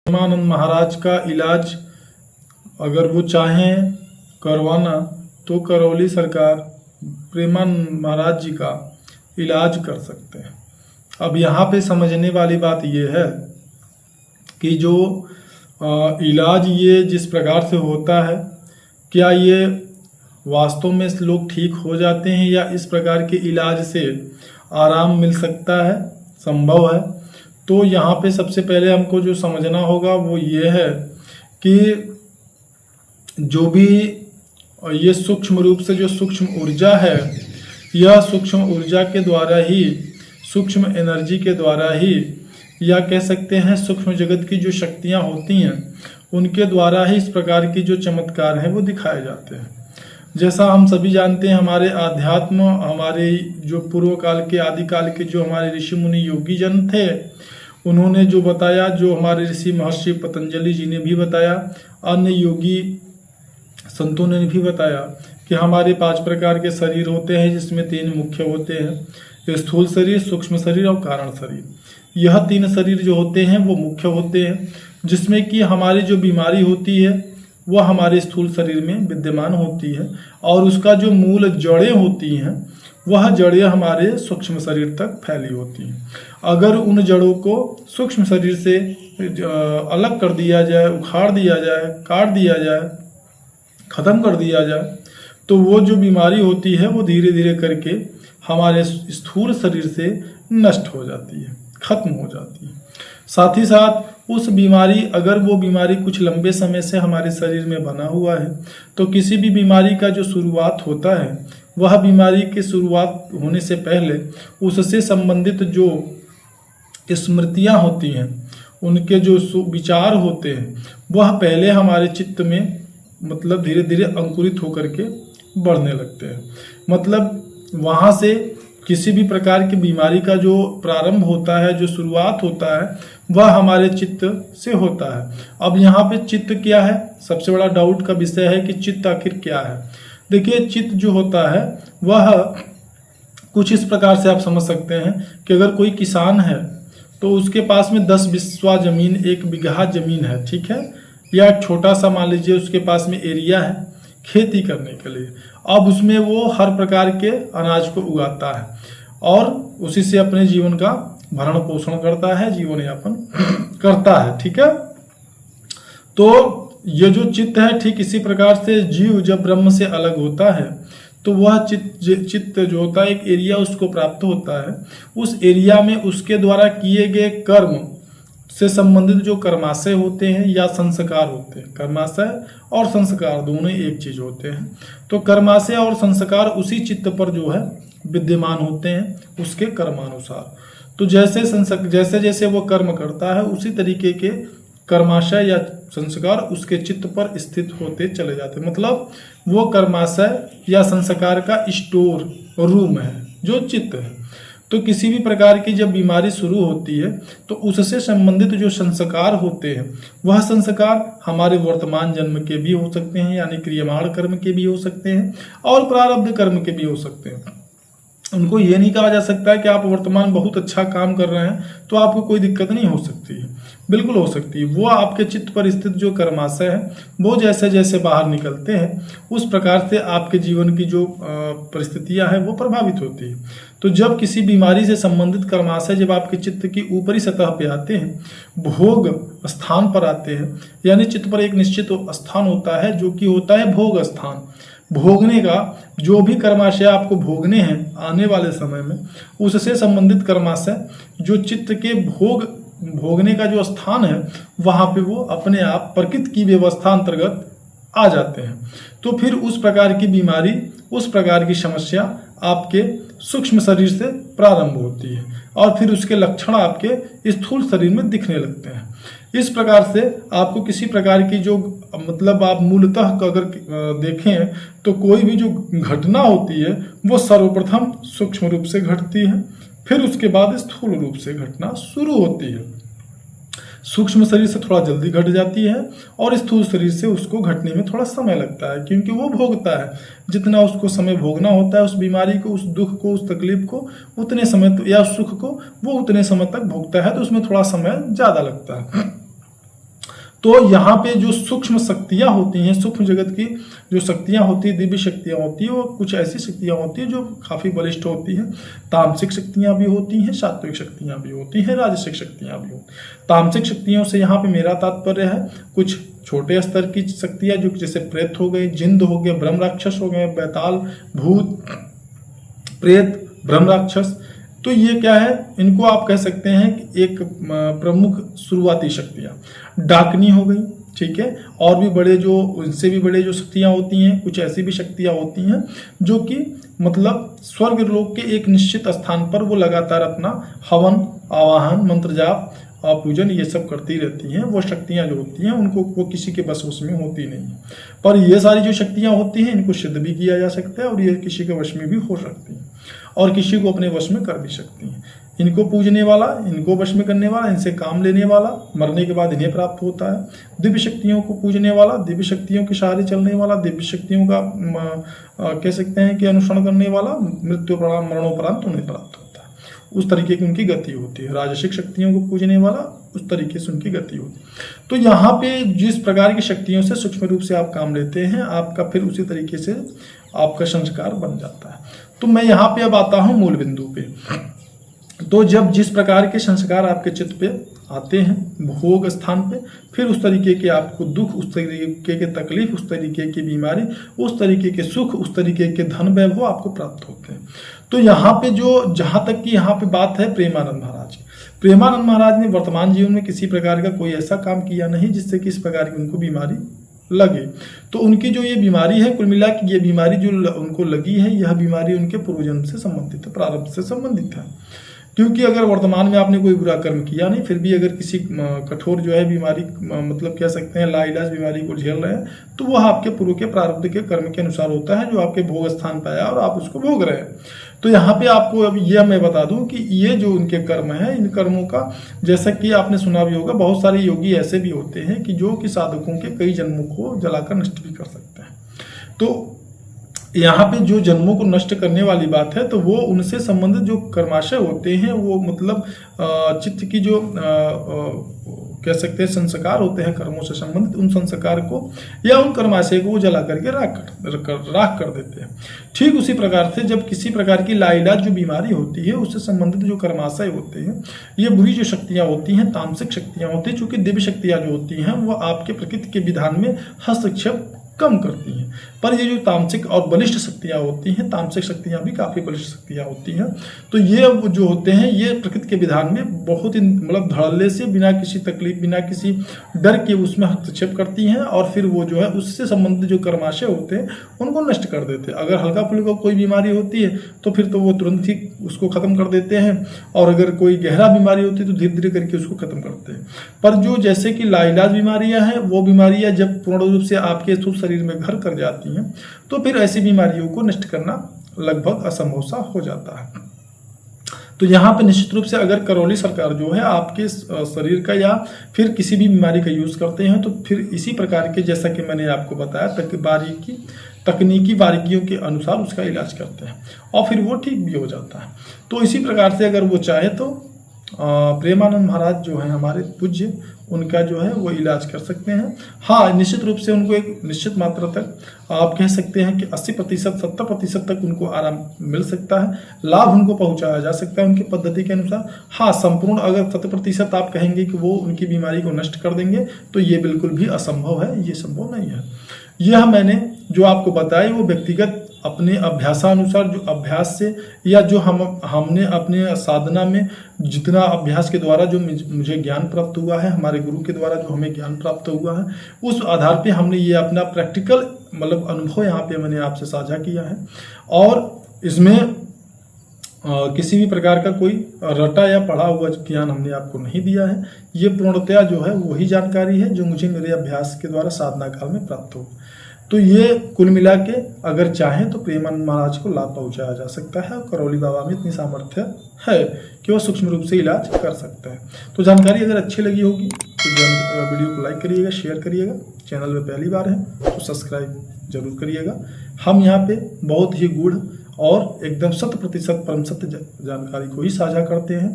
प्रेमानंद महाराज का इलाज अगर वो चाहें करवाना तो करौली सरकार प्रेमानंद महाराज जी का इलाज कर सकते हैं। अब यहाँ पे समझने वाली बात ये है कि जो इलाज ये जिस प्रकार से होता है, क्या ये वास्तव में लोग ठीक हो जाते हैं या इस प्रकार के इलाज से आराम मिल सकता है, संभव है? तो यहाँ पे सबसे पहले हमको जो समझना होगा वो ये है कि जो भी ये सूक्ष्म रूप से जो सूक्ष्म ऊर्जा है, यह सूक्ष्म ऊर्जा के द्वारा ही, सूक्ष्म एनर्जी के द्वारा ही, या कह सकते हैं सूक्ष्म जगत की जो शक्तियाँ होती हैं उनके द्वारा ही इस प्रकार की जो चमत्कार हैं वो दिखाए जाते हैं। जैसा हम सभी जानते हैं, हमारे आध्यात्म, हमारे जो पूर्व काल के आदिकाल के जो हमारे ऋषि मुनि योगी जन थे, उन्होंने जो बताया, जो हमारे ऋषि महर्षि पतंजलि जी ने भी बताया, अन्य योगी संतों ने भी बताया कि हमारे 5 प्रकार के शरीर होते हैं, जिसमें 3 मुख्य होते हैं, स्थूल शरीर, सूक्ष्म शरीर और कारण शरीर। यह 3 शरीर जो होते हैं वो मुख्य होते हैं, जिसमें कि हमारी जो बीमारी होती है वह हमारे स्थूल शरीर में विद्यमान होती है और उसका जो मूल जड़ें होती हैं वह जड़ें हमारे सूक्ष्म शरीर तक फैली होती हैं। अगर उन जड़ों को सूक्ष्म शरीर से अलग कर दिया जाए, उखाड़ दिया जाए, काट दिया जाए, ख़त्म कर दिया जाए, तो वो जो बीमारी होती है वो धीरे धीरे करके हमारे स्थूल शरीर से नष्ट हो जाती है, खत्म हो जाती है। साथ ही साथ उस बीमारी, अगर वो बीमारी कुछ लंबे समय से हमारे शरीर में बना हुआ है, तो किसी भी बीमारी का जो शुरुआत होता है, वह बीमारी की शुरुआत होने से पहले उससे संबंधित जो स्मृतियां होती हैं, उनके जो विचार होते हैं, वह पहले हमारे चित्त में मतलब धीरे धीरे अंकुरित होकर के बढ़ने लगते हैं। मतलब वहाँ से किसी भी प्रकार की बीमारी का जो प्रारंभ होता है, जो शुरुआत होता है, वह हमारे चित्त से होता है। अब यहाँ पे चित्त क्या है, सबसे बड़ा डाउट का विषय है कि चित्त आखिर क्या है। देखिए, चित्त जो होता है वह कुछ इस प्रकार से आप समझ सकते हैं कि अगर कोई किसान है तो उसके पास में 10 बिस्वा जमीन, 1 बीघा जमीन है, ठीक है, या एक छोटा सा मान लीजिए उसके पास में एरिया है खेती करने के लिए। अब उसमें वो हर प्रकार के अनाज को उगाता है और उसी से अपने जीवन का भरण पोषण करता है, जीवन यापन करता है, ठीक है। तो ये जो चित्त है, ठीक इसी प्रकार से जीव जब ब्रह्म से अलग होता है तो वह चित्त जो होता है, एक एरिया उसको प्राप्त होता है। उस एरिया में उसके द्वारा किए गए कर्म से संबंधित जो कर्माशय होते हैं या संस्कार होते हैं, कर्माशय और संस्कार दोनों एक चीज होते हैं। तो कर्माशय और संस्कार उसी चित्त पर जो है विद्यमान होते हैं, उसके कर्मानुसार। तो जैसे जैसे वो कर्म करता है, उसी तरीके के कर्माशय या संस्कार उसके चित्त पर स्थित होते चले जाते हैं। मतलब वो कर्माशय या संस्कार का स्टोर रूम है जो चित्त है। तो किसी भी प्रकार की जब बीमारी शुरू होती है तो उससे संबंधित जो संस्कार होते हैं, वह संस्कार हमारे वर्तमान जन्म के भी हो सकते हैं, यानी क्रियमाण कर्म के भी हो सकते हैं और प्रारब्ध कर्म के भी हो सकते हैं। उनको ये नहीं कहा जा सकता है कि आप वर्तमान बहुत अच्छा काम कर रहे हैं तो आपको कोई दिक्कत नहीं हो सकती है, बिल्कुल हो सकती है। वो आपके चित्त पर स्थित जो कर्माशय है वो जैसे जैसे बाहर निकलते हैं, उस प्रकार से आपके जीवन की जो परिस्थितियां हैं वो प्रभावित होती है। तो जब किसी बीमारी से संबंधित कर्माशय जब आपके चित्त की ऊपरी सतह पे आते हैं, भोग स्थान पर आते हैं, यानी चित्त पर एक निश्चित स्थान होता है जो कि होता है भोग स्थान। भोगने का जो भी कर्माशय आपको भोगने हैं आने वाले समय में, उससे संबंधित कर्माशय जो चित्त के भोगने का जो स्थान है वहां पे वो अपने आप प्रकृति की व्यवस्था अंतर्गत आ जाते हैं। तो फिर उस प्रकार की बीमारी, उस प्रकार की समस्या आपके सूक्ष्म शरीर से प्रारंभ होती है और फिर उसके लक्षण आपके स्थूल शरीर में दिखने लगते हैं। इस प्रकार से आपको किसी प्रकार की जो मतलब आप मूलतः अगर देखें तो कोई भी जो घटना होती है वो सर्वप्रथम सूक्ष्म रूप से घटती है, फिर उसके बाद स्थूल रूप से घटना शुरू होती है। सूक्ष्म शरीर से थोड़ा जल्दी घट जाती है और स्थूल शरीर से उसको घटने में थोड़ा समय लगता है, क्योंकि वो भोगता है। जितना उसको समय भोगना होता है उस बीमारी को, उस दुख को, उस तकलीफ को, उतने समय या उस सुख को वो उतने समय तक भोगता है, तो उसमें थोड़ा समय ज़्यादा लगता है। तो यहाँ पे जो सूक्ष्म शक्तियाँ होती हैं, सूक्ष्म जगत की जो शक्तियाँ होती हैं, दिव्य शक्तियाँ होती हैं, वो कुछ ऐसी शक्तियाँ होती हैं जो काफ़ी बलिष्ठ होती हैं। तामसिक शक्तियाँ भी होती हैं, सात्विक शक्तियाँ भी होती हैं, राजसिक शक्तियाँ भी होती हैं। तामसिक शक्तियों से यहाँ पे मेरा तात्पर्य है कुछ छोटे स्तर की शक्तियाँ जो जैसे प्रेत हो गए, जिंद हो गए, ब्रह्म राक्षस हो गए, बैताल, भूत, प्रेत, ब्रह्म राक्षस। तो ये क्या है, इनको आप कह सकते हैं कि एक प्रमुख शुरुआती शक्तियाँ। डाकनी हो गई, ठीक है। और भी बड़े जो उनसे भी बड़े जो शक्तियाँ होती हैं, कुछ ऐसी भी शक्तियाँ होती हैं जो कि मतलब स्वर्ग लोक के एक निश्चित स्थान पर वो लगातार अपना हवन, आवाहन, मंत्र जाप और पूजन ये सब करती रहती हैं। वो शक्तियाँ जो होती हैं उनको वो किसी के बस में होती नहीं है। पर ये सारी जो शक्तियाँ होती हैं इनको सिद्ध भी किया जा सकता है और ये किसी के वश में भी हो सकती हैं और किसी को अपने वश में कर भी सकती हैं। इनको पूजने वाला, इनको वश में करने वाला, इनसे काम लेने वाला मरने के बाद इन्हें प्राप्त होता है। दिव्य शक्तियों को पूजने वाला, दिव्य शक्तियों के सहारे चलने वाला, दिव्य शक्तियों का कह सकते हैं कि अनुसरण करने वाला मरणोपरांत उन्हें प्राप्त होता है। उस तरीके की उनकी गति होती है। राजसिक शक्तियों को पूजने वाला, उस तरीके से उनकी गति होती है। तो यहाँ पे जिस प्रकार की शक्तियों से सूक्ष्म रूप से आप काम लेते हैं, आपका फिर उसी तरीके से आपका संस्कार बन जाता है। तो मैं यहाँ पे अब आता हूँ मूल बिंदु पे। तो जब जिस प्रकार के संस्कार आपके चित्त पे आते हैं भोग स्थान पे, फिर उस तरीके के आपको दुख, उस तरीके के तकलीफ, उस तरीके की बीमारी, उस तरीके के सुख, उस तरीके के धन वैभव आपको प्राप्त होते हैं। तो यहाँ पे जो जहाँ तक की यहाँ पे बात है प्रेमानंद महाराज की, प्रेमानंद महाराज ने वर्तमान जीवन में किसी प्रकार का कोई ऐसा काम किया नहीं जिससे कि इस प्रकार की उनको बीमारी लगे। तो उनकी जो ये बीमारी है, कुल मिला के ये बीमारी जो उनको लगी है, यह बीमारी उनके पूर्वजन्म से संबंधित है, प्रारब्ध से संबंधित है। क्योंकि अगर वर्तमान में आपने कोई बुरा कर्म किया नहीं, फिर भी अगर किसी कठोर जो है बीमारी मतलब कह सकते हैं लाइलाज बीमारी को झेल रहे हैं, तो वह आपके पूर्व के प्रारब्ध के कर्म के अनुसार होता है जो आपके भोग स्थान पर आया और आप उसको भोग रहे हैं। तो यहाँ पे आपको अब यह मैं बता दूं कि ये जो उनके कर्म है, इन कर्मों का जैसा कि आपने सुना भी होगा, बहुत सारे योगी ऐसे भी होते हैं कि जो कि साधकों के कई जन्मों को जलाकर नष्ट भी कर सकते हैं। तो यहाँ पे जो जन्मों को नष्ट करने वाली बात है, तो वो उनसे संबंधित जो कर्माशय होते हैं, वो मतलब चित्त की जो कह सकते हैं संस्कार होते हैं कर्मों से संबंधित, उन संस्कार को या उन कर्माशय को वो जला करके राख कर देते हैं। ठीक उसी प्रकार से जब किसी प्रकार की लाइलाज जो बीमारी होती है, उससे संबंधित जो कर्माशय होते हैं, ये बुरी जो शक्तियाँ होती हैं, तामसिक शक्तियाँ होती हैं, चूंकि दिव्य शक्तियाँ जो होती हैं वो आपके प्रकृति के विधान में हस्तक्षेप कम करती हैं। पर ये जो तामसिक और बलिष्ठ शक्तियाँ होती हैं, तामसिक शक्तियाँ भी काफ़ी बलिष्ठ शक्तियाँ होती हैं, तो ये जो होते हैं ये प्रकृति के विधान में बहुत ही मतलब धड़ल्ले से, बिना किसी तकलीफ, बिना किसी डर के उसमें हस्तक्षेप करती हैं और फिर वो जो है उससे संबंधित जो कर्माशय होते हैं उनको नष्ट कर देते हैं। अगर हल्का फुल्का कोई बीमारी होती है तो फिर तो वो तुरंत ही उसको ख़त्म कर देते हैं, और अगर कोई गहरा बीमारी होती है तो धीरे धीरे करके उसको ख़त्म करते हैं। पर जो जैसे कि लाइलाज बीमारियाँ हैं, वो बीमारियाँ जब पूर्ण रूप से आपके स्थूल शरीर में घर कर जाती हैं, तो फिर ऐसी बीमारियों को नष्ट करना लगभग असंभव सा हो जाता है। तो यहाँ पे निश्चित रूप से अगर करौली सरकार जो है आपके शरीर का या फिर किसी भी बीमारी का यूज़ करते हैं, तो फिर इसी प्रकार के जैसा कि मैंने आपको बताया तकनीकी बारीकियों के अनुसार उसका इलाज करते हैं और फिर वो ठीक भी हो जाता है। तो इसी प्रकार से अगर वो चाहे तो प्रेमानंद महाराज जो है हमारे पूज्य, उनका जो है वो इलाज कर सकते हैं। हाँ, निश्चित रूप से उनको एक निश्चित मात्रा तक आप कह सकते हैं कि 80%, 70% तक उनको आराम मिल सकता है, लाभ उनको पहुंचाया जा सकता है उनकी पद्धति के अनुसार। हाँ, संपूर्ण अगर 70% आप कहेंगे कि वो उनकी बीमारी को नष्ट कर देंगे, तो ये बिल्कुल भी असंभव है, ये संभव नहीं है। यह मैंने जो आपको बताया वो व्यक्तिगत अपने अभ्यासानुसार जो अभ्यास से या जो हमने अपने साधना में जितना अभ्यास के द्वारा जो मुझे ज्ञान प्राप्त हुआ है, हमारे गुरु के द्वारा जो हमें ज्ञान प्राप्त हुआ है, उस आधार पे हमने ये अपना प्रैक्टिकल मतलब अनुभव यहाँ पे मैंने आपसे साझा किया है। और इसमें किसी भी प्रकार का कोई रटा या पढ़ा हुआ ज्ञान हमने आपको नहीं दिया है। ये पूर्णतया जो है वही जानकारी है जो मुझे मेरे अभ्यास के द्वारा साधना काल में प्राप्त हो। तो ये कुल मिला के अगर चाहें तो प्रेमानंद महाराज को लाभ पहुंचाया जा सकता है। करौली बाबा में इतनी सामर्थ्य है कि वह सूक्ष्म रूप से इलाज कर सकता है। तो जानकारी अगर अच्छी लगी होगी तो वीडियो को लाइक करिएगा, शेयर करिएगा। चैनल में पहली बार है तो सब्सक्राइब जरूर करिएगा। हम यहाँ पे बहुत ही गूढ़ और एकदम 100% परम सत्य जानकारी को ही साझा करते हैं।